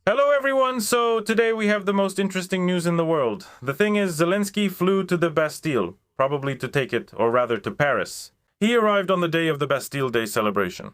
Hello everyone, so today we have the most interesting news in the world. The thing is, Zelenskyy flew to the Bastille, probably to take it, or rather to Paris. He arrived on the day of the Bastille Day celebration.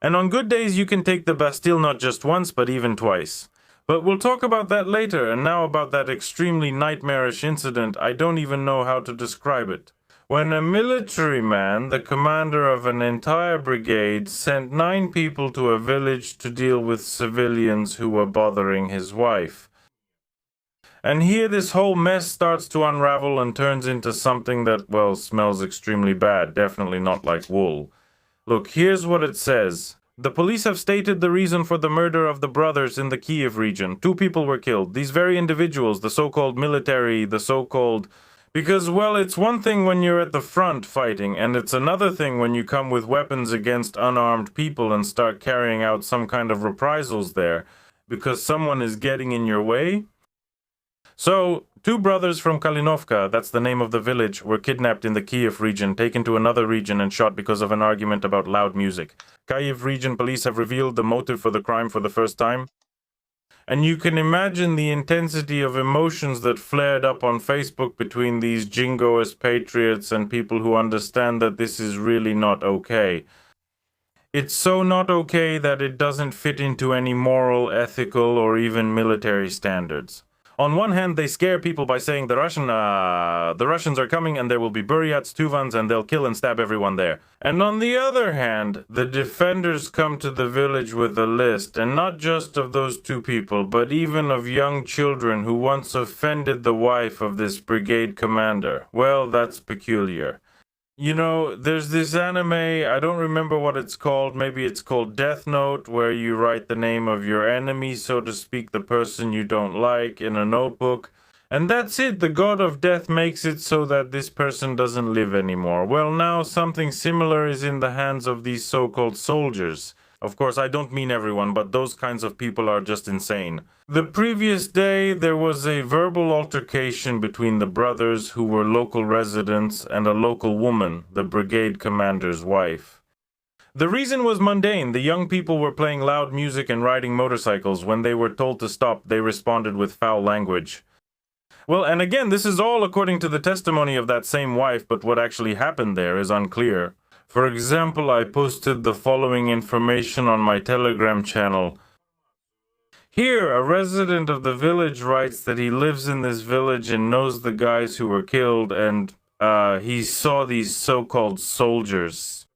And on good days you can take the Bastille not just once, but even twice. But we'll talk about that later, and now about that extremely nightmarish incident. I don't even know how to describe it. When a military man, the commander of an entire brigade, sent 9 people to a village to deal with civilians who were bothering his wife. And here this whole mess starts to unravel and turns into something that, well, smells extremely bad, definitely not like wool. Look, here's what it says. The police have stated the reason for the murder of the brothers in the Kiev region. 2 people were killed. These very individuals, the so-called military, because, well, it's one thing when you're at the front fighting, and it's another thing when you come with weapons against unarmed people and start carrying out some kind of reprisals there, because someone is getting in your way. So, 2 brothers from Kalinovka, that's the name of the village, were kidnapped in the Kiev region, taken to another region and shot because of an argument about loud music. Kiev region police have revealed the motive for the crime for the first time. And you can imagine the intensity of emotions that flared up on Facebook between these jingoist patriots and people who understand that this is really not okay. It's so not okay that it doesn't fit into any moral, ethical, or even military standards. On one hand, they scare people by saying the Russians are coming and there will be buryats, tuvans, and they'll kill and stab everyone there. And on the other hand, the defenders come to the village with a list, and not just of those 2 people, but even of young children who once offended the wife of this brigade commander. Well, that's peculiar. You know, there's this anime, I don't remember what it's called, maybe it's called Death Note, where you write the name of your enemy, so to speak, the person you don't like, in a notebook. And that's it, the god of death makes it so that this person doesn't live anymore. Well, now something similar is in the hands of these so-called soldiers. Of course, I don't mean everyone, but those kinds of people are just insane. The previous day, there was a verbal altercation between the brothers who were local residents and a local woman, the brigade commander's wife. The reason was mundane. The young people were playing loud music and riding motorcycles. When they were told to stop, they responded with foul language. Well, and again, this is all according to the testimony of that same wife, but what actually happened there is unclear. For example, I posted the following information on my Telegram channel. Here, a resident of the village writes that he lives in this village and knows the guys who were killed, and he saw these so-called soldiers.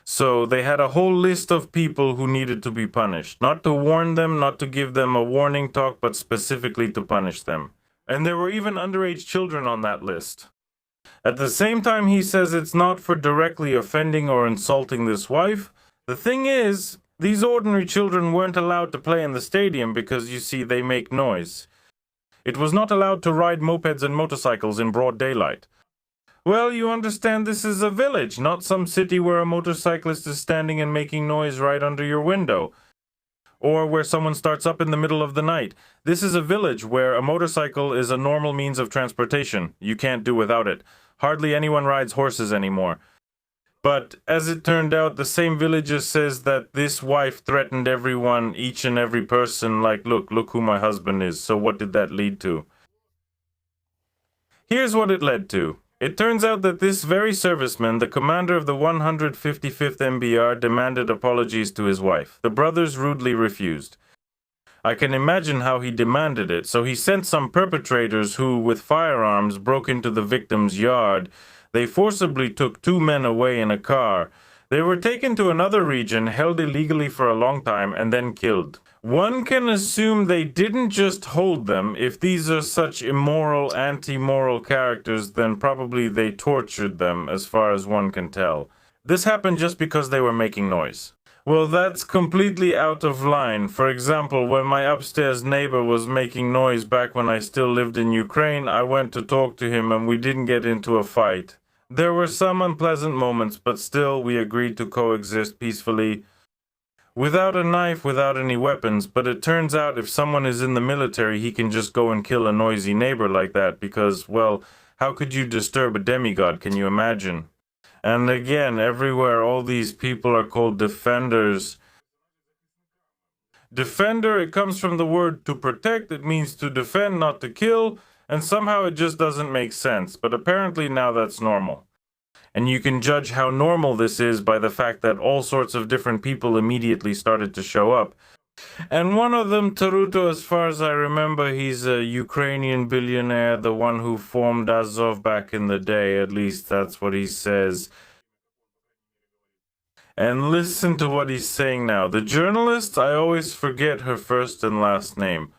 So they had a whole list of people who needed to be punished. Not to warn them, not to give them a warning talk, but specifically to punish them. And there were even underage children on that list. At the same time, he says it's not for directly offending or insulting this wife. The thing is, these ordinary children weren't allowed to play in the stadium because, you see, they make noise. It was not allowed to ride mopeds and motorcycles in broad daylight. Well, you understand this is a village, not some city where a motorcyclist is standing and making noise right under your window. Or where someone starts up in the middle of the night. This is a village where a motorcycle is a normal means of transportation. You can't do without it. Hardly anyone rides horses anymore. But as it turned out, the same villager says that this wife threatened everyone, each and every person, like, look who my husband is. So what did that lead to? Here's what it led to. It turns out that this very serviceman, the commander of the 155th MBR, demanded apologies to his wife. The brothers rudely refused. I can imagine how he demanded it, so he sent some perpetrators who, with firearms, broke into the victim's yard. They forcibly took 2 men away in a car. They were taken to another region, held illegally for a long time, and then killed. One can assume they didn't just hold them. If these are such immoral, anti-moral characters, then probably they tortured them, as far as one can tell. This happened just because they were making noise. Well, that's completely out of line. For example, when my upstairs neighbor was making noise back when I still lived in Ukraine, I went to talk to him and we didn't get into a fight. There were some unpleasant moments, but still we agreed to coexist peacefully. Without a knife, without any weapons, but it turns out if someone is in the military, he can just go and kill a noisy neighbor like that because, well, how could you disturb a demigod, can you imagine? And again, everywhere all these people are called defenders. Defender, it comes from the word to protect. It means to defend, not to kill. And somehow it just doesn't make sense. But apparently now that's normal. And you can judge how normal this is by the fact that all sorts of different people immediately started to show up. And one of them, Taruto, as far as I remember, he's a Ukrainian billionaire, the one who formed Azov back in the day. At least that's what he says. And listen to what he's saying now. The journalist, I always forget her first and last name.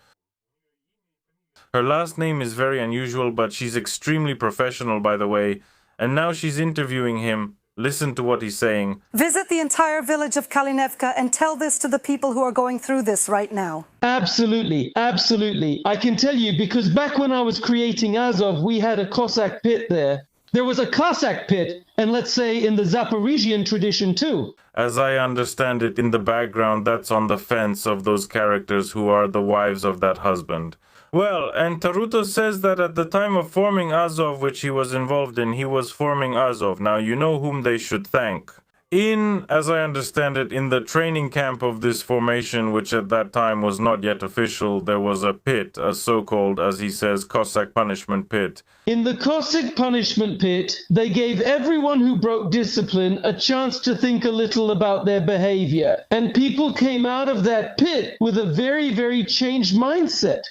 Her last name is very unusual, but she's extremely professional, by the way. And now she's interviewing him. Listen to what he's saying. Visit the entire village of Kalinevka and tell this to the people who are going through this right now. Absolutely, absolutely. I can tell you, because back when I was creating Azov, we had a Cossack pit there. There was a Cossack pit, and let's say in the Zaporizhian tradition too. As I understand it, in the background, that's on the fence of those characters who are the wives of that husband. Well, and Taruto says that at the time of forming Azov, which he was involved in, he was forming Azov. Now, you know whom they should thank. As I understand it, in the training camp of this formation, which at that time was not yet official, there was a pit, a so-called, as he says, Cossack punishment pit. In the Cossack punishment pit, they gave everyone who broke discipline a chance to think a little about their behavior. And people came out of that pit with a very, very changed mindset.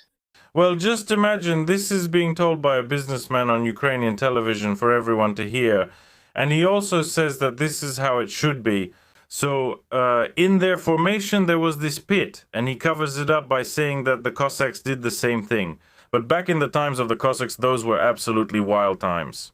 Well, just imagine this is being told by a businessman on Ukrainian television for everyone to hear. And he also says that this is how it should be. So, in their formation, there was this pit, and he covers it up by saying that the Cossacks did the same thing. But back in the times of the Cossacks, those were absolutely wild times.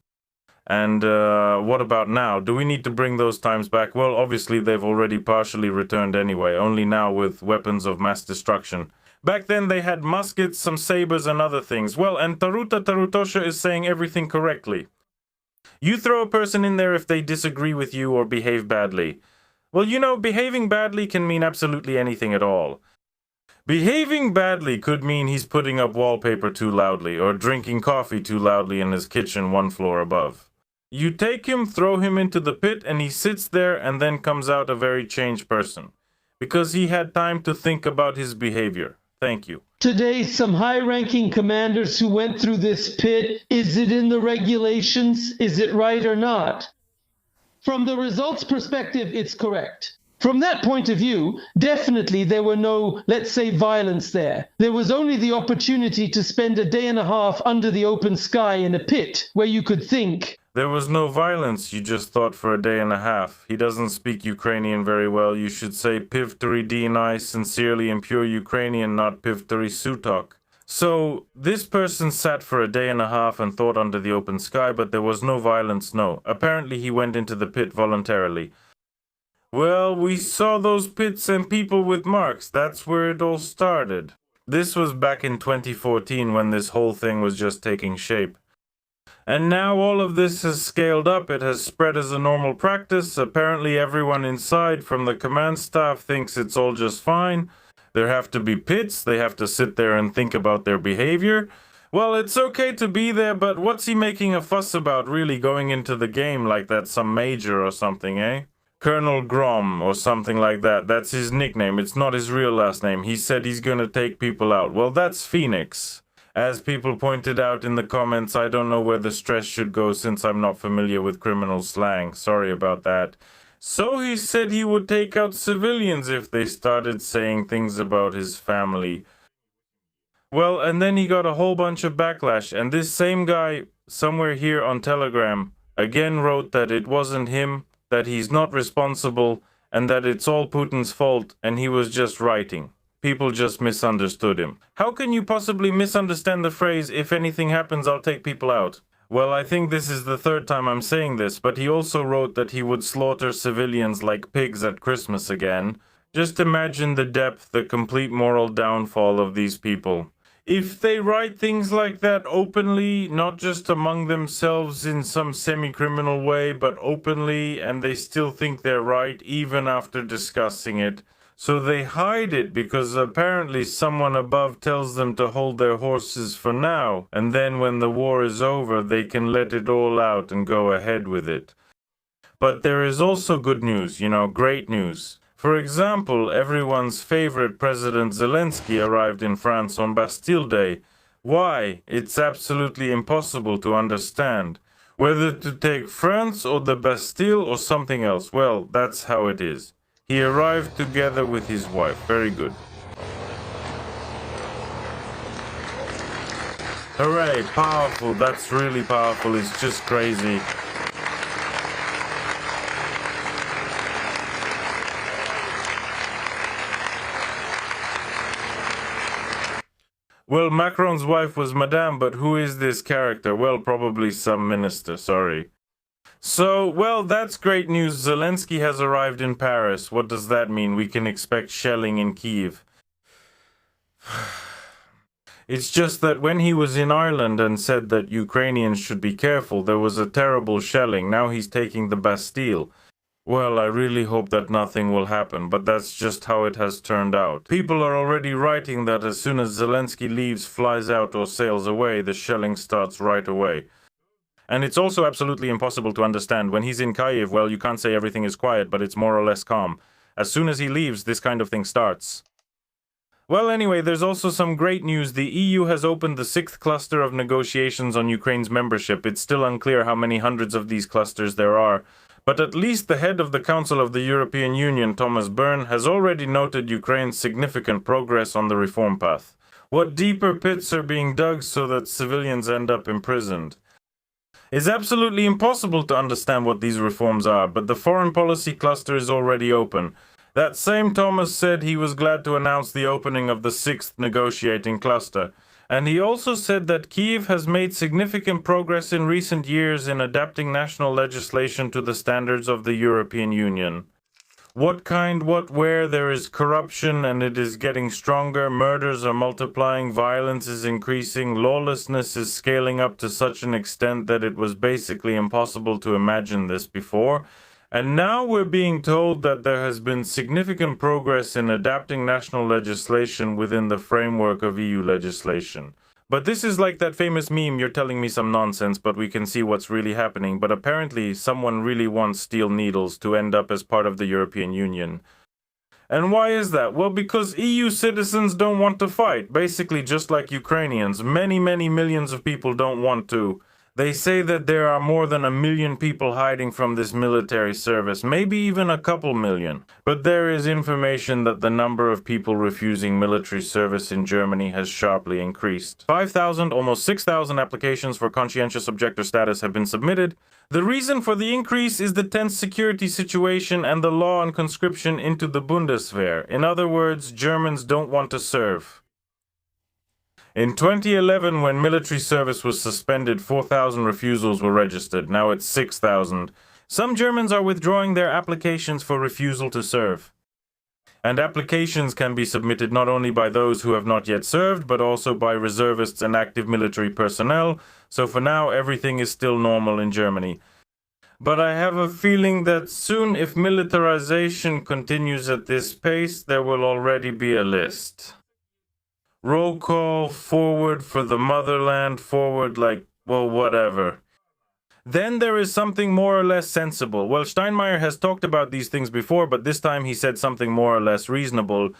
And what about now? Do we need to bring those times back? Well, obviously, they've already partially returned anyway, only now with weapons of mass destruction. Back then, they had muskets, some sabers, and other things. Well, and Tarutosha is saying everything correctly. You throw a person in there if they disagree with you or behave badly. Well, you know, behaving badly can mean absolutely anything at all. Behaving badly could mean he's putting up wallpaper too loudly or drinking coffee too loudly in his kitchen one floor above. You take him, throw him into the pit, and he sits there and then comes out a very changed person. Because he had time to think about his behavior. Thank you. Today, some high-ranking commanders who went through this pit, is it in the regulations? Is it right or not? From the results perspective, it's correct. From that point of view, definitely there were no, let's say, violence there. There was only the opportunity to spend a day and a half under the open sky in a pit where you could think. There was no violence, you just thought, for a day and a half. He doesn't speak Ukrainian very well. You should say Pivtori Dinai, sincerely and pure Ukrainian, not Pivtori Sutok. So, this person sat for a day and a half and thought under the open sky, but there was no violence, no. Apparently he went into the pit voluntarily. Well, we saw those pits and people with marks. That's where it all started. This was back in 2014 when this whole thing was just taking shape. And now all of this has scaled up. It has spread as a normal practice. Apparently everyone inside from the command staff thinks it's all just fine. There have to be pits. They have to sit there and think about their behavior. Well, it's okay to be there, but what's he making a fuss about really going into the game like that's some major or something, eh? Colonel Grom or something like that. That's his nickname. It's not his real last name. He said he's gonna take people out. Well, that's Phoenix. As people pointed out in the comments, I don't know where the stress should go since I'm not familiar with criminal slang. Sorry about that. So he said he would take out civilians if they started saying things about his family. Well, and then he got a whole bunch of backlash, and this same guy, somewhere here on Telegram, again wrote that it wasn't him, that he's not responsible, and that it's all Putin's fault, and he was just writing. People just misunderstood him. How can you possibly misunderstand the phrase, if anything happens, I'll take people out? Well, I think this is the third time I'm saying this, but he also wrote that he would slaughter civilians like pigs at Christmas again. Just imagine the depth, the complete moral downfall of these people. If they write things like that openly, not just among themselves in some semi-criminal way, but openly, and they still think they're right, even after discussing it, so they hide it because apparently someone above tells them to hold their horses for now, and then when the war is over, they can let it all out and go ahead with it. But there is also good news, great news. For example, everyone's favorite President Zelenskyy arrived in France on Bastille Day. Why? It's absolutely impossible to understand. Whether to take France or the Bastille or something else, well, that's how it is. He arrived together with his wife. Very good. Hooray, powerful. That's really powerful. It's just crazy. Well, Macron's wife was Madame, but who is this character? Well, probably some minister, sorry. So, well, that's great news. Zelenskyy has arrived in Paris. What does that mean? We can expect shelling in Kyiv. It's just that when he was in Ireland and said that Ukrainians should be careful, there was a terrible shelling. Now he's taking the Bastille. Well, I really hope that nothing will happen, but that's just how it has turned out. People are already writing that as soon as Zelenskyy leaves, flies out or sails away, the shelling starts right away. And it's also absolutely impossible to understand. When he's in Kyiv, well, you can't say everything is quiet, but it's more or less calm. As soon as he leaves, this kind of thing starts. Well, anyway, there's also some great news. The EU has opened the 6th cluster of negotiations on Ukraine's membership. It's still unclear how many hundreds of these clusters there are. But at least the head of the Council of the European Union, Thomas Byrne, has already noted Ukraine's significant progress on the reform path. What deeper pits are being dug so that civilians end up imprisoned? It's absolutely impossible to understand what these reforms are, but the foreign policy cluster is already open. That same Thomas said he was glad to announce the opening of the 6th negotiating cluster. And he also said that Kyiv has made significant progress in recent years in adapting national legislation to the standards of the European Union. What kind, what, where, there is corruption and it is getting stronger, murders are multiplying, violence is increasing, lawlessness is scaling up to such an extent that it was basically impossible to imagine this before. And now we're being told that there has been significant progress in adapting national legislation within the framework of EU legislation. But this is like that famous meme, you're telling me some nonsense, but we can see what's really happening. But apparently someone really wants steel needles to end up as part of the European Union. And why is that? Well, because EU citizens don't want to fight, basically just like Ukrainians. Many millions of people don't want to. They say that there are more than 1 million people hiding from this military service, maybe even a couple million. But there is information that the number of people refusing military service in Germany has sharply increased. 5,000, almost 6,000 applications for conscientious objector status have been submitted. The reason for the increase is the tense security situation and the law on conscription into the Bundeswehr. In other words, Germans don't want to serve. In 2011, when military service was suspended, 4,000 refusals were registered. Now it's 6,000. Some Germans are withdrawing their applications for refusal to serve. And applications can be submitted not only by those who have not yet served, but also by reservists and active military personnel. So for now, everything is still normal in Germany. But I have a feeling that soon, if militarization continues at this pace, there will already be a list. Roll call, forward for the motherland, forward like, well, whatever. Then there is something more or less sensible. Well, Steinmeier has talked about these things before, but this time he said something more or less reasonable.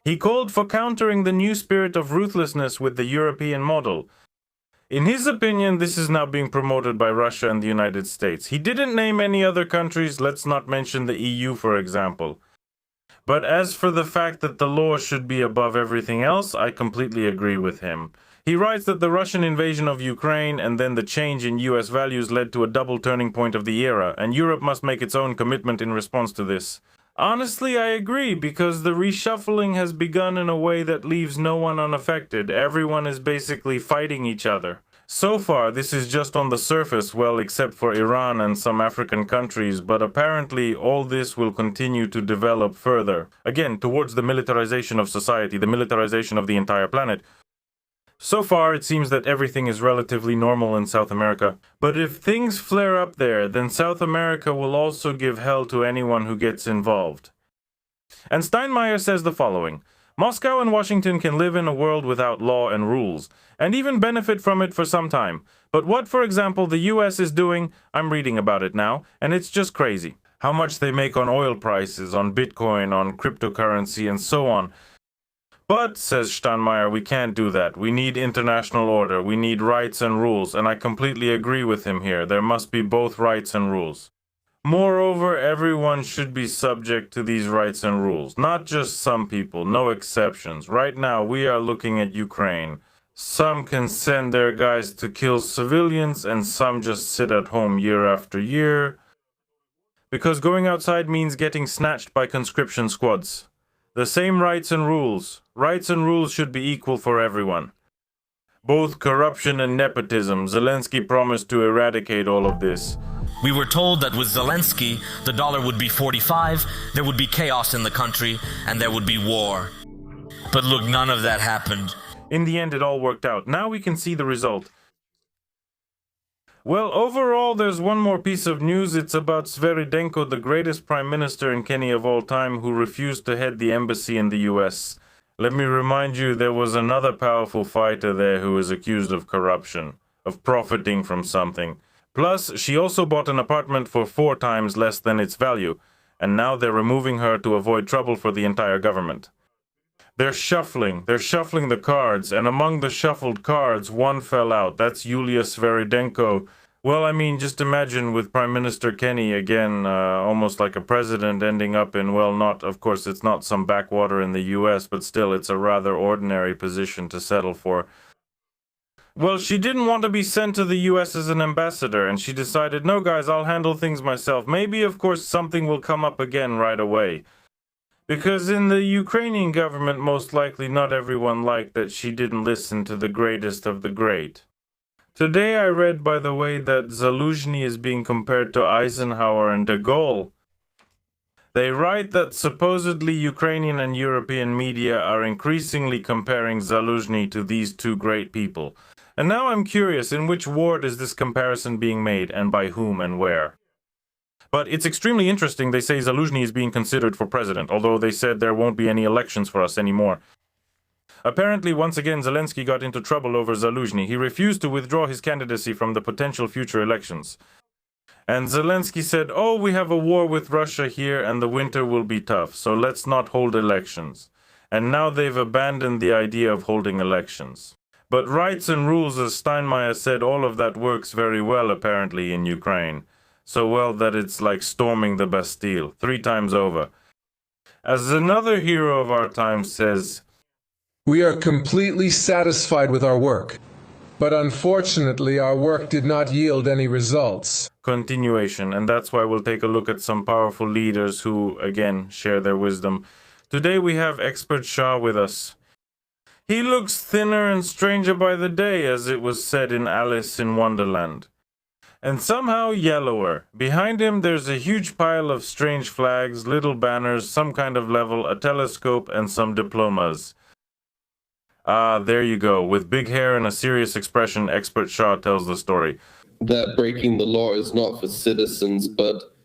He called for countering the new spirit of ruthlessness with the European model. In his opinion, this is now being promoted by Russia and the United States. He didn't name any other countries, let's not mention the EU, for example. But as for the fact that the law should be above everything else, I completely agree with him. He writes that the Russian invasion of Ukraine and then the change in US values led to a double turning point of the era, and Europe must make its own commitment in response to this. Honestly, I agree, because the reshuffling has begun in a way that leaves no one unaffected. Everyone is basically fighting each other. So far, this is just on the surface, well, except for Iran and some African countries, but apparently all this will continue to develop further. Again, towards the militarization of society, the militarization of the entire planet. So far, it seems that everything is relatively normal in South America. But if things flare up there, then South America will also give hell to anyone who gets involved. And Steinmeier says the following: Moscow and Washington can live in a world without law and rules, and even benefit from it for some time. But what, for example, the US is doing, I'm reading about it now, and it's just crazy. how much they make on oil prices, on Bitcoin, on cryptocurrency, and so on. But, says Steinmeier, we can't do that. We need international order. We need rights and rules, and I completely agree with him here. There must be both rights and rules. Moreover, everyone should be subject to these rights and rules, not just some people, no exceptions. Right now, we are looking at Ukraine. Some can send their guys to kill civilians, and some just sit at home year after year. Because going outside means getting snatched by conscription squads. The same rights and rules. Rights and rules should be equal for everyone. Both corruption and nepotism. Zelenskyy promised to eradicate all of this. We were told that with Zelenskyy, the dollar would be 45, there would be chaos in the country, and there would be war. But look, none of that happened. In the end, it all worked out. Now we can see the result. Well, overall, there's one more piece of news. It's about Sveridenko, the greatest prime minister in Kenya of all time, who refused to head the embassy in the US. Let me remind you, there was another powerful fighter there who was accused of corruption, of profiting from something. Plus, she also bought an apartment for 4 times less than its value, and now they're removing her to avoid trouble for the entire government. They're shuffling the cards, and among the shuffled cards, one fell out. That's Yulia Sveridenko. Well, I mean, just imagine with Prime Minister Kenny again, almost like a president ending up in, well, not, of course, it's not some backwater in the US, but still, it's a rather ordinary position to settle for. Well, she didn't want to be sent to the US as an ambassador, and she decided, no, guys, I'll handle things myself. Maybe, of course, something will come up again right away. Because in the Ukrainian government, most likely not everyone liked that she didn't listen to the greatest of the great. Today I read, by the way, that Zelenskyy is being compared to Eisenhower and de Gaulle. They write that supposedly Ukrainian and European media are increasingly comparing Zelenskyy to these two great people. And now I'm curious, in which ward is this comparison being made, and by whom and where? But it's extremely interesting they say Zelenskyy is being considered for president, although they said there won't be any elections for us anymore. Apparently, once again, Zelenskyy got into trouble over Zelenskyy. He refused to withdraw his candidacy from the potential future elections. And Zelenskyy said, oh, we have a war with Russia here and the winter will be tough, so let's not hold elections. And now they've abandoned the idea of holding elections. But rights and rules, as Steinmeier said, all of that works very well apparently in Ukraine. So well that it's like storming the Bastille 3 times over. As another hero of our time says, we are completely satisfied with our work, but unfortunately our work did not yield any results. Continuation, and that's why we'll take a look at some powerful leaders who, again, share their wisdom. Today we have Expert Shah with us. He looks thinner and stranger by the day, as it was said in Alice in Wonderland. And somehow yellower. Behind him there's a huge pile of strange flags, little banners, some kind of level, a telescope, and some diplomas. Ah, there you go. With big hair and a serious expression, Expert Shah tells the story. That breaking the law is not for citizens, but...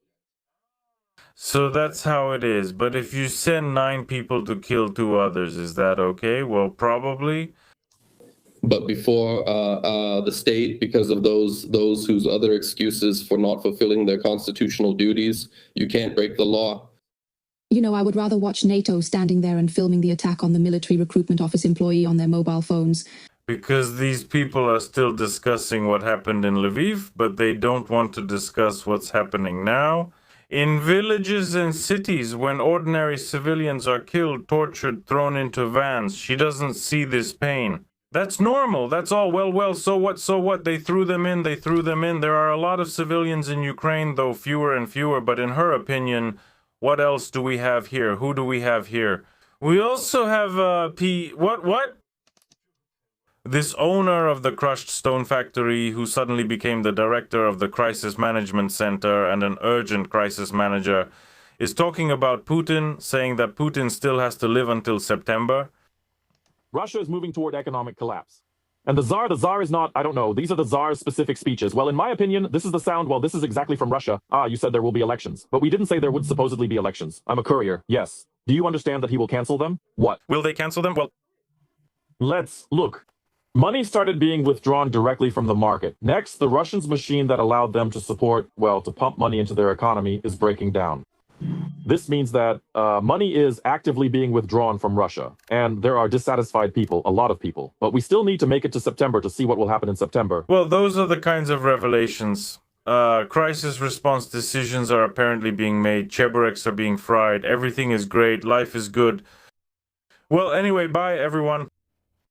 So that's how it is. But if you send 9 people to kill 2 others, is that okay? Well, probably. But before the state, because of those whose other excuses for not fulfilling their constitutional duties, you can't break the law. You know, I would rather watch NATO standing there and filming the attack on the military recruitment office employee on their mobile phones. Because these people are still discussing what happened in Lviv, but they don't want to discuss what's happening now. In villages and cities, when ordinary civilians are killed, tortured, thrown into vans, she doesn't see this pain. That's normal. That's all. Well, so what? They threw them in. There are a lot of civilians in Ukraine, though fewer and fewer, but in her opinion, what else do we have here? Who do we have here? We also have, what? This owner of the crushed stone factory who suddenly became the director of the crisis management center and an urgent crisis manager is talking about Putin, saying that Putin still has to live until September. Russia is moving toward economic collapse. And the Tsar is not, I don't know, these are the Tsar's specific speeches. Well, in my opinion, this is the sound, well, this is exactly from Russia. You said there will be elections. But we didn't say there would supposedly be elections. I'm a courier, yes. Do you understand that he will cancel them? What? Will they cancel them? Well, Let's look. Money started being withdrawn directly from the market. Next, the Russians' machine that allowed them to support, well, to pump money into their economy is breaking down. This means that money is actively being withdrawn from Russia, and there are dissatisfied people, a lot of people. But we still need to make it to September to see what will happen in September. Well, those are the kinds of revelations. Crisis response decisions are apparently being made, Chebureks are being fried, everything is great, life is good. Well, anyway, bye everyone.